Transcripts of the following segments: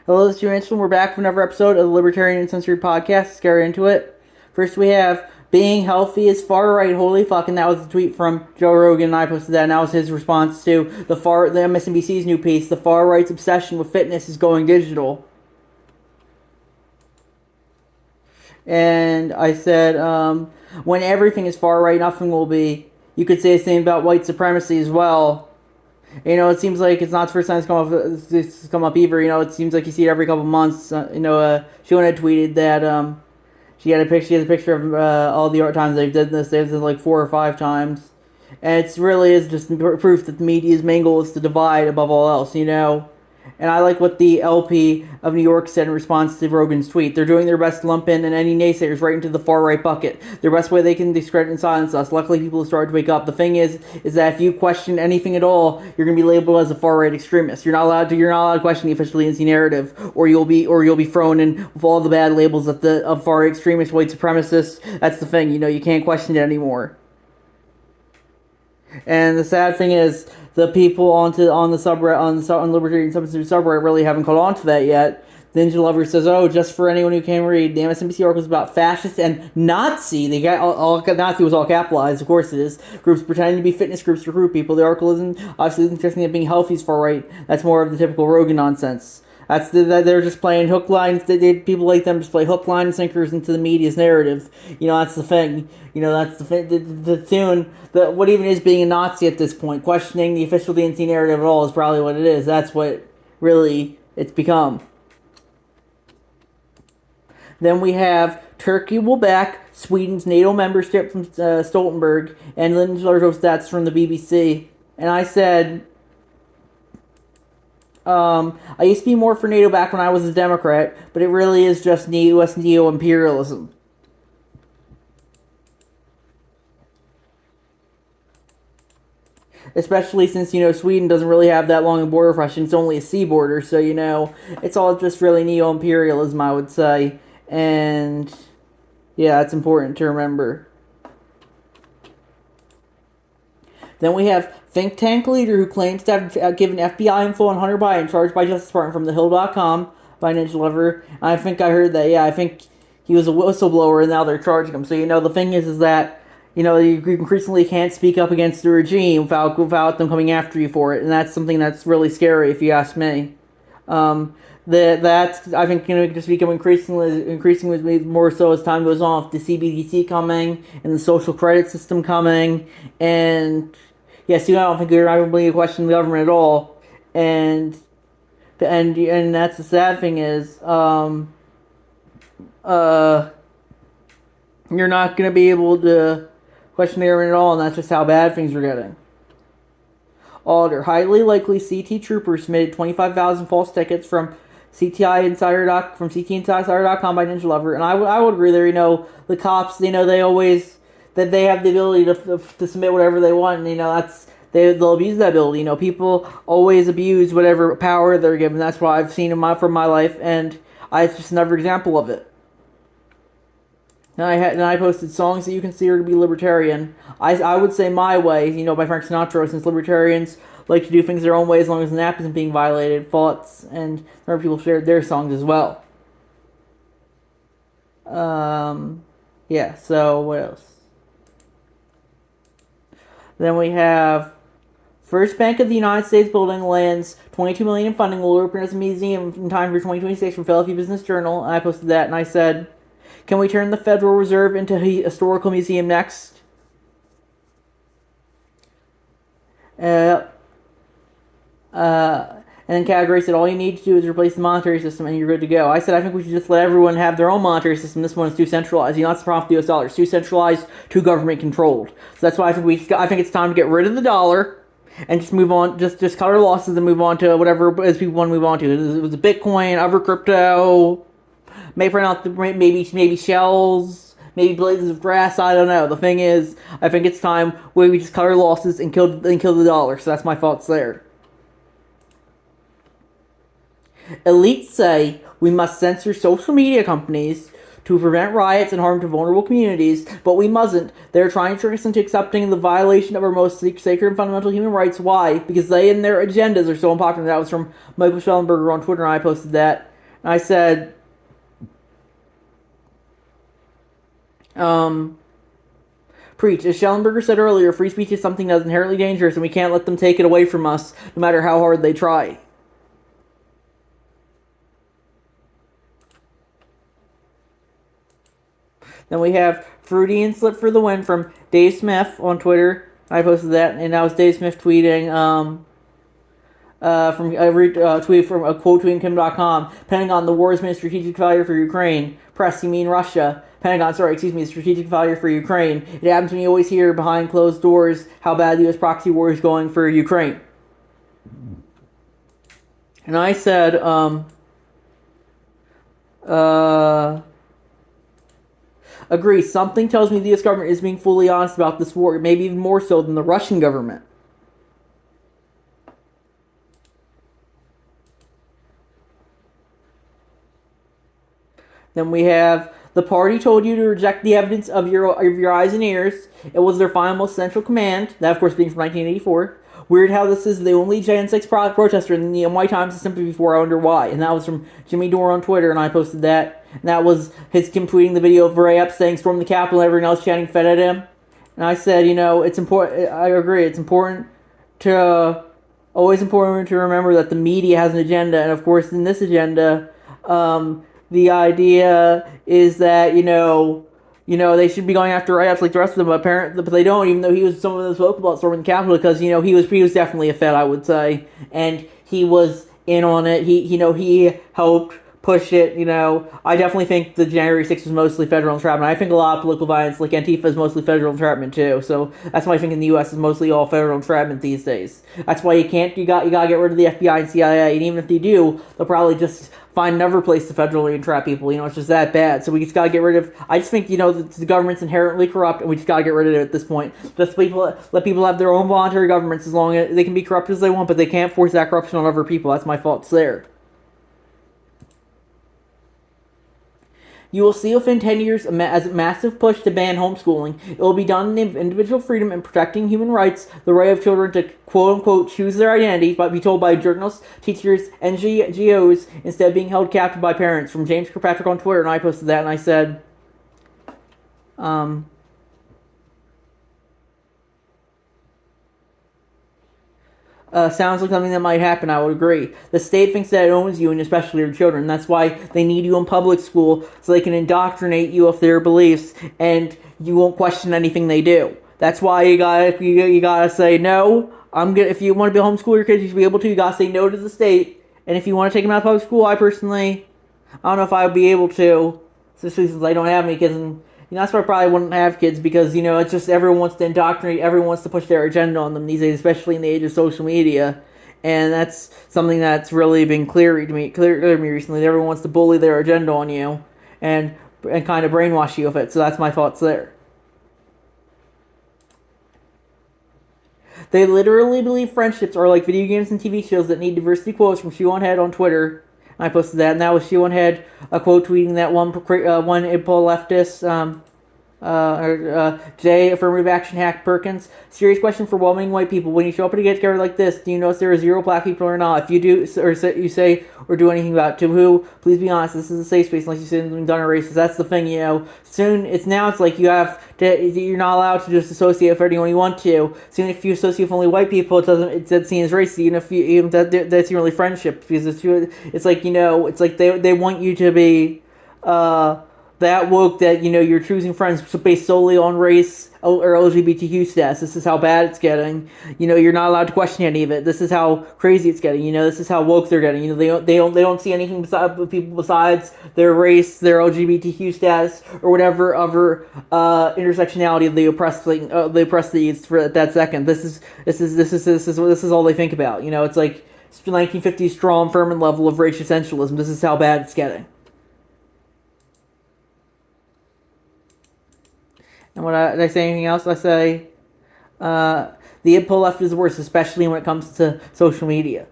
Hello, this is Uncensored. We're back for another episode of the Libertarian Uncensored podcast. Let's get right into it. First, we have being healthy is far right. Holy fuck! And that was a tweet from Joe Rogan, and I posted that. And that was his response to the MSNBC's new piece. The far right's obsession with fitness is going digital. And I said, when everything is far right, nothing will be. You could say the same about white supremacy as well. You know, it seems like it's not the first time it's come up either. You know, it seems like you see it every couple months. Shion had tweeted that she has a picture of all the times they've done this. They've done it like 4 or 5 times, and it really is just proof that the media's main goal is to divide above all else. You know. And I like what the LP of New York said in response to Rogan's tweet. They're doing their best to lump in and any naysayers right into the far-right bucket. The best way they can discredit and silence us. Luckily, people have started to wake up. The thing is that if you question anything at all, you're going to be labeled as a far-right extremist. You're not allowed to question the official DNC narrative, or you'll be thrown in with all the bad labels of far-right extremists, white supremacists. That's the thing. You know, you can't question it anymore. And the sad thing is, the people on the subreddit, on Libertarian subreddit really haven't caught on to that yet. Ninja Lover says, "Oh, just for anyone who can't read, the MSNBC article is about fascist and Nazi. They got all Nazi was all capitalized, of course it is. Groups pretending to be fitness groups to recruit people. The article isn't interesting that being healthy is far right. That's more of the typical Rogan nonsense. They're just playing hook lines. People like them just play hook, line, and sinkers into the media's narrative. You know, that's the thing. You know, that's the tune. What even is being a Nazi at this point? Questioning the official DNC narrative at all is probably what it is. That's what really it's become. Then we have Turkey will back Sweden's NATO membership from Stoltenberg, and Lyndon Largos stats from the BBC. And I said, I used to be more for NATO back when I was a Democrat, but it really is just U.S. neo-imperialism. Especially since, you know, Sweden doesn't really have that long a border for us, and it's only a sea border, so, you know, it's all just really neo-imperialism, I would say. And, yeah, it's important to remember. Then we have think tank leader who claims to have given FBI info on Hunter Biden, charged by Justice Department from thehill.com by Ninja Lover. I think I heard that, yeah, I think he was a whistleblower and now they're charging him. So, you know, the thing is that, you know, you increasingly can't speak up against the regime without them coming after you for it. And that's something that's really scary if you ask me. That's, I think, going to just become increasingly more so as time goes on, with the CBDC coming and the social credit system coming, and yes, I don't think you're not going to question the government at all, and that's the sad thing is, you're not going to be able to question the government at all, and that's just how bad things are getting. Alder, highly likely CT troopers submitted 25,000 false tickets from CTInsider.com by Ninja Lover, and I would agree there. You know, the cops, you know, they have the ability to submit whatever they want, and, you know, they'll abuse that ability. You know, people always abuse whatever power they're given. That's what I've seen from my life, and it's just another example of it. And I posted songs that you consider to be libertarian. I would say My Way, you know, by Frank Sinatra, since libertarians like to do things their own way as long as the NAP isn't being violated. Thoughts, and other people shared their songs as well. Yeah, so what else? Then we have First Bank of the United States building lands $22 million in funding, will open as a museum in time for 2026 from Philadelphia Business Journal. And I posted that, and I said, can we turn the Federal Reserve into a historical museum next? And then Category said, all you need to do is replace the monetary system and you're good to go. I said, I think we should just let everyone have their own monetary system. This one is too centralized. You know, that's the problem with the US dollar. It's too centralized, too government controlled. So that's why I think it's time to get rid of the dollar and just move on, just cut our losses and move on to whatever as people want to move on to. It was a Bitcoin, other crypto, maybe shells, maybe blades of grass, I don't know. The thing is, I think it's time where we just cut our losses and kill the dollar. So that's my thoughts there. Elites say we must censor social media companies to prevent riots and harm to vulnerable communities, but we mustn't. They're trying to trick us into accepting the violation of our most sacred and fundamental human rights. Why? Because they and their agendas are so unpopular. That was from Michael Schellenberger on Twitter, and I posted that. And I said, preach. As Schellenberger said earlier, free speech is something that's inherently dangerous, and we can't let them take it away from us, no matter how hard they try. Then we have Fruity and Slip for the Win from Dave Smith on Twitter. I posted that, and that was Dave Smith tweeting from every tweet from a quote tweeting Kim.com. Pentagon, the war has been a strategic failure for Ukraine. Press, you mean Russia? Pentagon, strategic failure for Ukraine. It happens when you always hear behind closed doors how bad the U.S. proxy war is going for Ukraine. And I said, agree. Something tells me the U.S. government is being fully honest about this war, maybe even more so than the Russian government. Then we have, the party told you to reject the evidence of your eyes and ears. It was their final most central command. That, of course, being from 1984. Weird how this is the only Jan 6 protester in the NY Times to simply before. I wonder why. And that was from Jimmy Dore on Twitter, and I posted that. And that was his Kim tweeting the video of Ray Epps saying storm the Capitol and everyone else chanting fed at him. And I said, it's important. I agree. It's always important to remember that the media has an agenda. And of course, in this agenda, the idea is that, they should be going after Ray Epps like the rest of them, but they don't, even though he was someone that spoke about storming the Capitol, because, he was definitely a Fed, I would say, and he was in on it. He helped push it. I definitely think the January 6th was mostly federal entrapment. I think a lot of political violence, like Antifa, is mostly federal entrapment too. So that's why I think in the U.S. is mostly all federal entrapment these days. That's why you gotta get rid of the FBI and CIA, and even if they do, they'll probably just find another place to federally entrap people. It's just that bad. So we just gotta get rid of. I just think the government's inherently corrupt, and we just gotta get rid of it at this point. Just let people have their own voluntary governments, as long as they can be corrupt as they want, but they can't force that corruption on other people. That's my thoughts there. You will see within 10 years as a massive push to ban homeschooling. It will be done in individual freedom and protecting human rights, the right of children to quote-unquote choose their identities, but be told by journalists, teachers, NGOs, instead of being held captive by parents. From James Kirkpatrick on Twitter, and I posted that, and I said, sounds like something that might happen. I would agree. The state thinks that it owns you, and especially your children. That's why they need you in public school, so they can indoctrinate you with their beliefs, and you won't question anything they do. That's why you gotta say no. If you want to be homeschool your kids, you should be able to. You gotta say no to the state. And if you want to take them out of public school, I don't know if I would be able to, especially since I don't have any kids. And that's why I probably wouldn't have kids, because, it's just everyone wants to indoctrinate, everyone wants to push their agenda on them these days, especially in the age of social media. And that's something that's really been clear to me recently. Everyone wants to bully their agenda on you and kind of brainwash you with it. So that's my thoughts there. They literally believe friendships are like video games and TV shows that need diversity. Quotes from Shoe on Head on Twitter. I posted that, and that was Shoe on Head a quote tweeting that one Impel leftist, today, affirmative action hack Perkins. Serious question for well-meaning white people. When you show up at a get-together like this, do you notice there are 0 black people or not? If you do, or you say or do anything about it, to who? Please be honest. This is a safe space unless you say something done or racist. That's the thing, Soon, it's like you're not allowed to just associate with anyone you want to. Soon, if you associate with only white people, it's seen as racist, even if that's your only friendship, because it's like, it's like they want you to be, that woke that, you're choosing friends based solely on race or LGBTQ status. This is how bad it's getting. You're not allowed to question any of it. This is how crazy it's getting. This is how woke they're getting. They don't see anything besides their race, their LGBTQ status, or whatever other intersectionality of the oppressed needs for that second. This is all they think about. It's like 1950s Strom Thurmond level of race essentialism. This is how bad it's getting. And did I say anything else? I say, the Impel left is worse, especially when it comes to social media.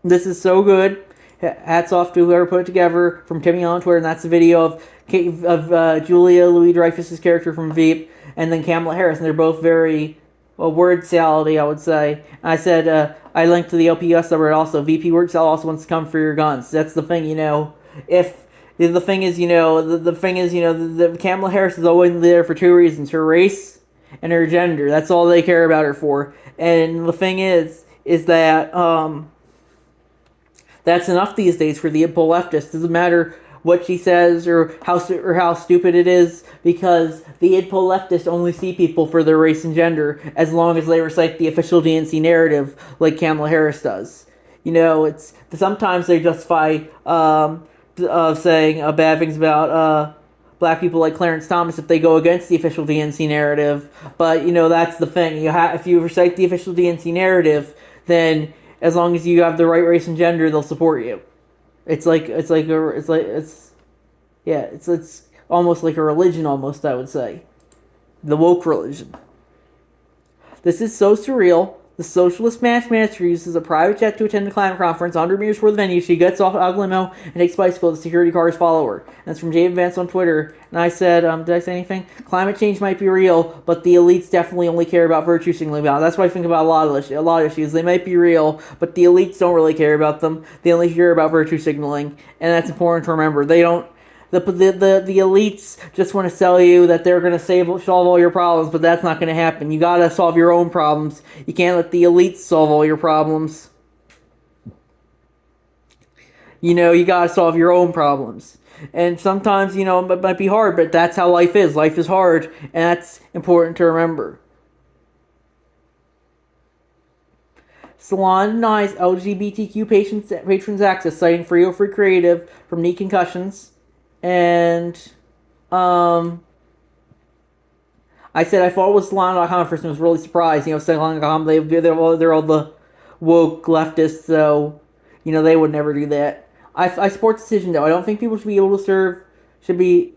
This is so good. Hats off to whoever put it together, from Timmy on Twitter, and that's the video of Julia Louis-Dreyfus's character from Veep, and then Kamala Harris, and they're both very well, word salad, I would say. And I said, I linked to the LPS subreddit also. VP word salad also wants to come for your guns. That's the thing, If the thing is, the thing is, the Kamala Harris is always there for two reasons: her race and her gender. That's all they care about her for. And the thing is that that's enough these days for the impo leftist. Doesn't matter what she says or how stupid it is, because the idpo leftists only see people for their race and gender as long as they recite the official DNC narrative like Kamala Harris does. It's sometimes they justify saying bad things about black people like Clarence Thomas if they go against the official DNC narrative. But that's the thing. If you recite the official DNC narrative, then as long as you have the right race and gender, they'll support you. It's almost like a religion, almost, I would say. The woke religion. This is so surreal. The socialist match manager uses a private jet to attend a climate conference 100 meters before the venue. She gets off of limo and takes bicycle. The security cars follow her. And that's from David Vance on Twitter. And I said, did I say anything? Climate change might be real, but the elites definitely only care about virtue signaling. That's what I think about a lot of issues. They might be real, but the elites don't really care about them. They only care about virtue signaling, and that's important to remember. They don't. The elites just want to sell you that they're going to solve all your problems, but that's not going to happen. You got to solve your own problems. You can't let the elites solve all your problems. You got to solve your own problems. And sometimes, it might be hard, but that's how life is. Life is hard, and that's important to remember. Salon denies LGBTQ patrons access, citing 303 Creative from knee concussions. And I said I thought it was Salon.com first and was really surprised. Salon.com, they're all the woke leftists, so they would never do that. I support the decision though. I don't think people should be able to should be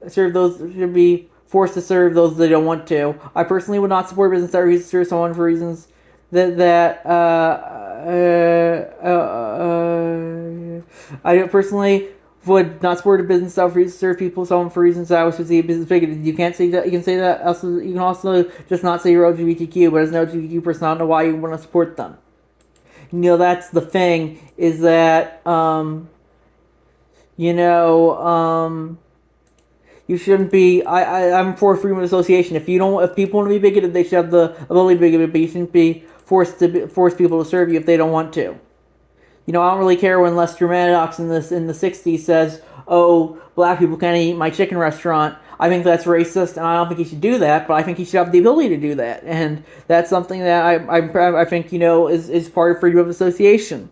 forced to serve those they don't want to. I personally would not support business that refuses to serve someone for reasons I personally would not support a business that refuses to serve someone for reasons that I was to see a business bigoted. You can't say that. You can say that. Also, you can also just not say you're LGBTQ, but as an LGBTQ person, I don't know why you want to support them. That's the thing. Is that you shouldn't be. I'm for freedom of association. If people want to be bigoted, they should have the ability to be bigoted, but you shouldn't be force people to serve you if they don't want to. I don't really care when Lester Maddox in the 60s says, "Oh, black people can't eat my chicken restaurant." I think that's racist, and I don't think he should do that. But I think he should have the ability to do that, and that's something that I think is part of freedom of association.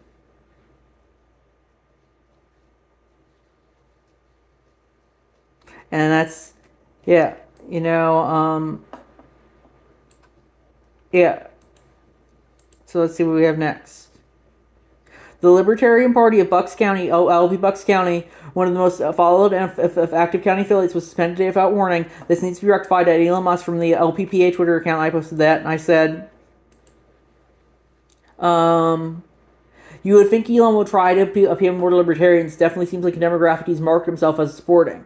And that's, yeah, yeah. So let's see what we have next. The Libertarian Party of Bucks County, LP Bucks County, one of the most followed and active county affiliates, was suspended today without warning. This needs to be rectified. At Elon Musk from the LPPA Twitter account, I posted that, and I said, you would think Elon would try to appeal more to libertarians. Definitely seems like a demographic he's marked himself as supporting.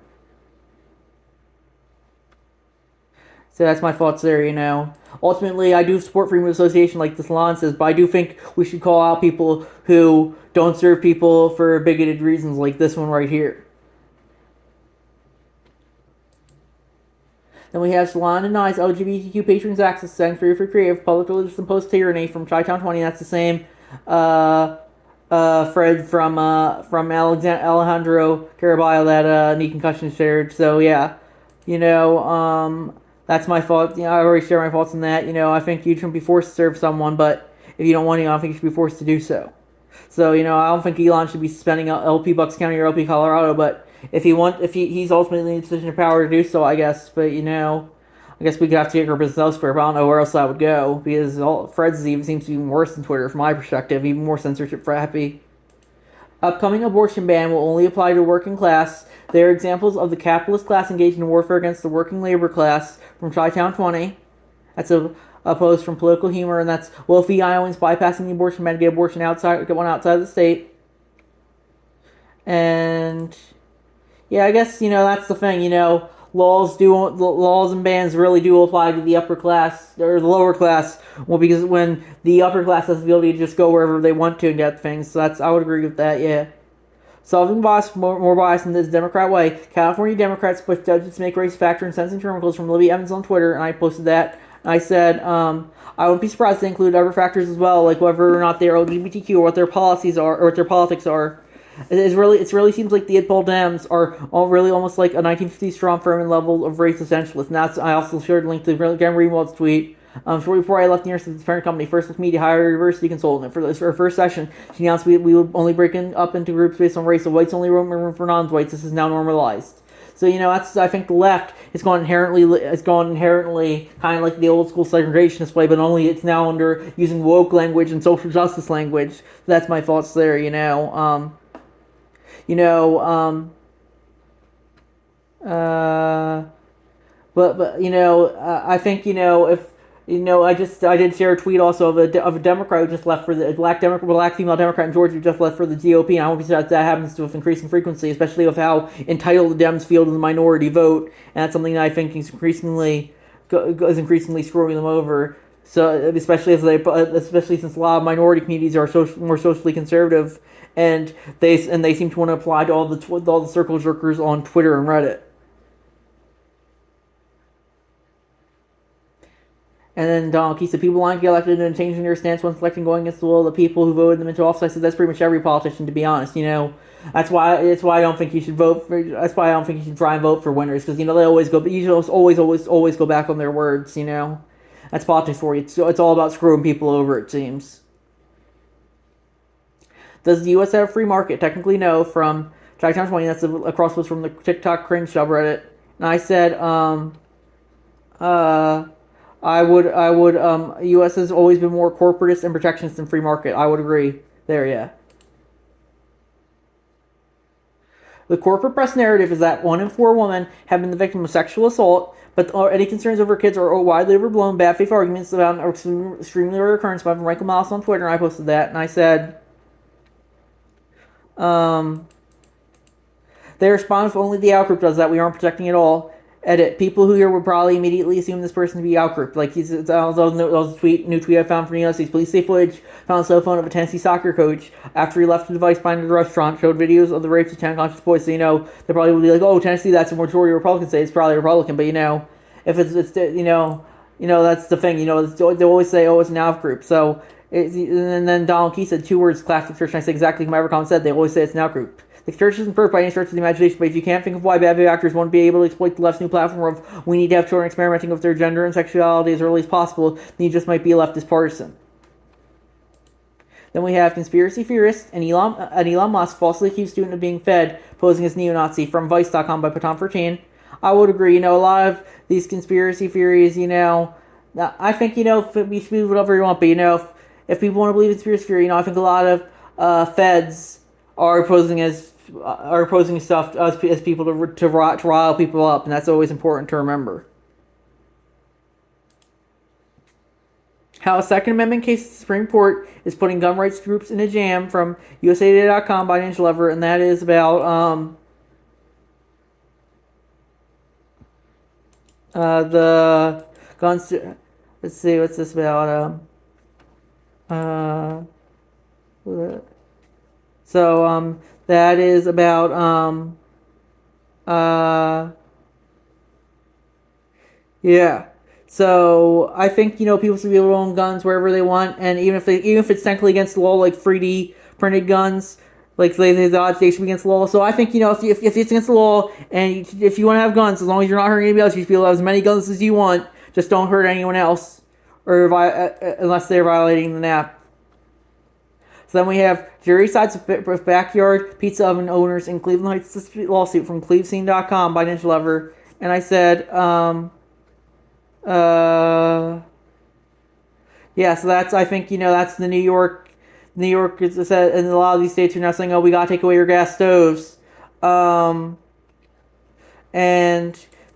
So that's my thoughts there, Ultimately, I do support freedom of association like the Salon says, but I do think we should call out people who don't serve people for bigoted reasons like this one right here. Then we have Salon denies LGBTQ patrons access, setting free for creative, public religious imposed tyranny from Chi-Town 20. That's the same Fred from Alejandro Caraballo that knee concussion shared. So yeah, that's my fault. I already shared my thoughts on that. I think you shouldn't be forced to serve someone, but if you don't want to, I don't think you should be forced to do so. So, I don't think Elon should be suspending LP Bucks County or LP Colorado, but if he's ultimately in a position of power to do so, I guess. But, I guess we could have to take our business elsewhere, but I don't know where else that would go, because Fred's seems to be even worse than Twitter from my perspective, even more censorship happy. Upcoming abortion ban will only apply to working class. They are examples of the capitalist class engaged in warfare against the working labor class from Chi-Town 20. That's a post from Political Humor, and that's wealthy Iowans bypassing the abortion ban to get one outside of the state. And yeah, I guess, that's the thing, laws and bans really do apply to the upper class or the lower class. Well, because when the upper class has the ability to just go wherever they want to and get things, so that's I would agree with that. Yeah. Solving bias more bias in this Democrat way. California Democrats push judges to make race factor in sentencing terminals from Libby Evans on Twitter, and I posted that. And I said, I wouldn't be surprised if they include other factors as well, like whether or not they're LGBTQ or what their policies are or what their politics are. It really seems like the Idpol Dems are all really almost like a 1950s Trump Furman level of race essentialist. And that's I also shared a link to Gary Greenwald's tweet. Shortly before I left New York, the parent company, First Look Media, hired a diversity consultant. For our first session, she announced we would only break up into groups based on race. So whites only room for non-whites. This is now normalized. So that's I think the left has gone inherently kind of like the old school segregationist way, but only it's now under using woke language and social justice language. So that's my thoughts there. I think if I did share a tweet also of a Democrat who just left for the black female Democrat in Georgia who just left for the GOP, and I won't be surprised that happens with increasing frequency, especially with how entitled the Dems feel to the minority vote, and that's something that I think is increasingly screwing them over. So especially since a lot of minority communities are more socially conservative, and they seem to want to apply to all the circle jerkers on Twitter and Reddit. And then Donald said people want to get elected and changing their stance when selecting going against the will of the people who voted them into office. I said that's pretty much every politician, to be honest. That's why I don't think you should vote for. That's why I don't think you should try and vote for winners, because they always go. But you should always go back on their words. That's politics for you. It's all about screwing people over. It seems. Does the U.S. have a free market? Technically, no. From Jacktown 20, that's a cross post from the TikTok cringe subreddit. And I said, U.S. has always been more corporatist and protectionist than free market. I would agree there, yeah. The corporate press narrative is that 1 in 4 women have been the victim of sexual assault, but any concerns over kids are widely overblown. Bad faith arguments about an extremely rare occurrence by Michael Mouse on Twitter, and I posted that, and I said, they respond if only the outgroup does that. We aren't protecting it all. Edit. People who hear would probably immediately assume this person to be outgrouped. Like that was a new tweet I found from the United States police. Safe footage found a cell phone of a Tennessee soccer coach after he left the device behind the restaurant. Showed videos of the rapes of 10 unconscious boys. So they probably would be like, "Oh, Tennessee, that's a majority Republican state. It's probably Republican." But if it's that's the thing. They always say, "Oh, it's an outgroup." So and then Donald Key said 2 words, classic church. And I said exactly what Evercom said. They always say it's an outgroup. The church isn't perfect by any stretch of the imagination, but if you can't think of why bad actors won't be able to exploit the left's new platform of we need to have children experimenting with their gender and sexuality as early as possible, then you just might be a leftist partisan. Then we have conspiracy theorists and Elon Musk falsely accused student of being fed, posing as neo-Nazi from Vice.com by Paton 13. I would agree. A lot of these conspiracy theories, I think, we should believe whatever you want, but, if people want to believe in conspiracy theory, I think a lot of feds are posing stuff as people to rile people up, and that's always important to remember. How a Second Amendment case at the Supreme Court is putting gun rights groups in a jam from USAtoday.com by Angel Lever, and that is about the guns. Let's see, what's this about? So that is about yeah. So I think people should be able to own guns wherever they want, and even if it's technically against the law, like 3D printed guns, like they should be against the law. So I think if it's against the law, and if you want to have guns, as long as you're not hurting anybody else, you should be able to have as many guns as you want. Just don't hurt anyone else, or unless they're violating the NAP. So then we have jury sides of backyard pizza oven owners in Cleveland Heights lawsuit from clevescene.com by Ninja Lover. And I said, yeah, so that's, I think, that's the New York, is said, and a lot of these states are now saying, oh, we gotta take away your gas stoves. And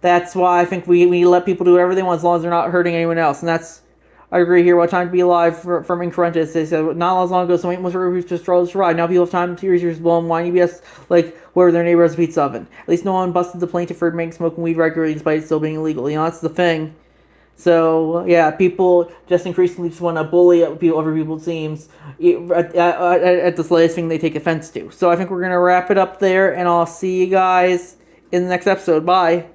that's why I think we need to let people do whatever they want as long as they're not hurting anyone else. And that's, I agree here. What time to be alive from Increntus. They said not as long ago, someone was reviews to struggle to ride. Now people have time to use blown wine EBS like where their neighbor has a pizza oven. At least no one busted the plaintiff for making smoking weed regularly despite it still being illegal. That's the thing. So yeah, people just increasingly just want to bully people over people. It seems at this latest thing they take offense to. So I think we're gonna wrap it up there, and I'll see you guys in the next episode. Bye.